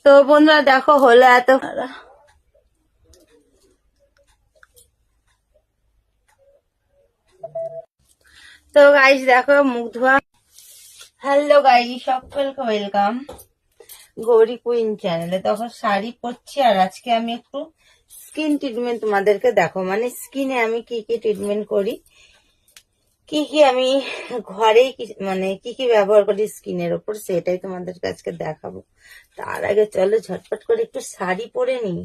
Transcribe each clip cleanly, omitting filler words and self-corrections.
তো বন্ধুরা দেখো হলো এত তো গাইস দেখো মুখ ধোয়া। হ্যালো গাইস, সকলকে ওয়েলকাম গৌরী কুইন চ্যানেলে। তখন শাড়ি পরছি আর আজকে আমি একটু স্কিন ট্রিটমেন্ট তোমাদেরকে দেখো, মানে স্কিনে আমি কি কি ট্রিটমেন্ট করি, কি কি আমি ঘরেই মানে কি কি ব্যবহার করি স্কিনের ওপর, সেটাই তোমাদেরকে আজকে দেখাবো। তার আগে চলো ঝটপট করে একটু শাড়ি পরে নিই।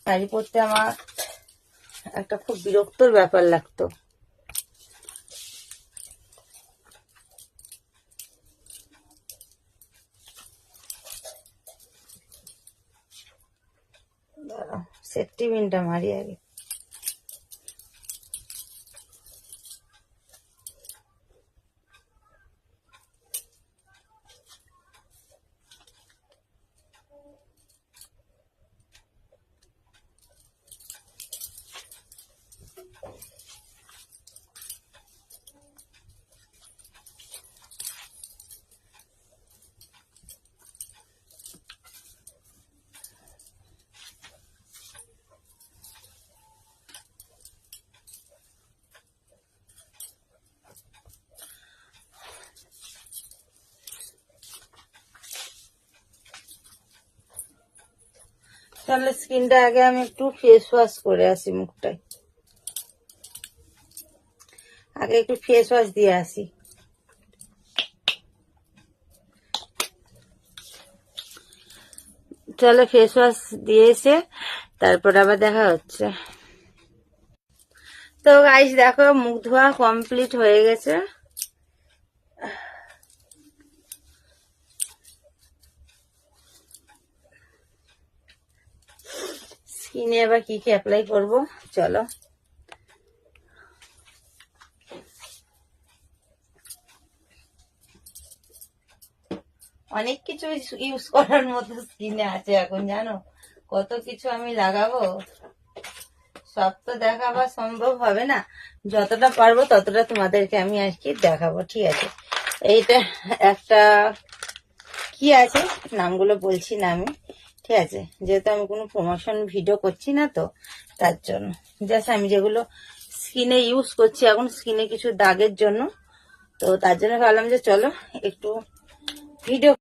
শাড়ি পরতে আমার একটা খুব বিরক্তর ব্যাপার লাগতো। সেফটি পিনটা মারি আগে। তাহলে স্কিনটা আগে আমি একটু ফেস ওয়াশ করে আসি, মুখটায় আগে একটু ফেস ওয়াশ দিয়ে আসি। চলো ফেস ওয়াশ দিয়ে এসে তারপর আবার দেখা হচ্ছে। তো গাইস দেখো মুখ ধোয়া কমপ্লিট হয়ে গেছে। স্কিনে এবার কি কি অ্যাপ্লাই করবো চলো। অনেক কিছু ইউজ করার মতো স্কিনে আছে এখন, জানো কত কিছু আমি লাগাবো, সব তো দেখাবা সম্ভব হবে না। যতটা পারবো ততটা তোমাদেরকে আমি আর কি দেখাবো, ঠিক আছে। এইটা একটা কি আছে, নামগুলো বলছি না আমি, ঠিক আছে, যেহেতু আমি কোনো প্রমোশন ভিডিও করছি না, তো তার জন্য জাস্ট আমি যেগুলো স্কিনে ইউজ করছি এখন, স্কিনে কিছু দাগের জন্য, তো তার জন্য ভাবলাম যে চলো একটু ভিডিও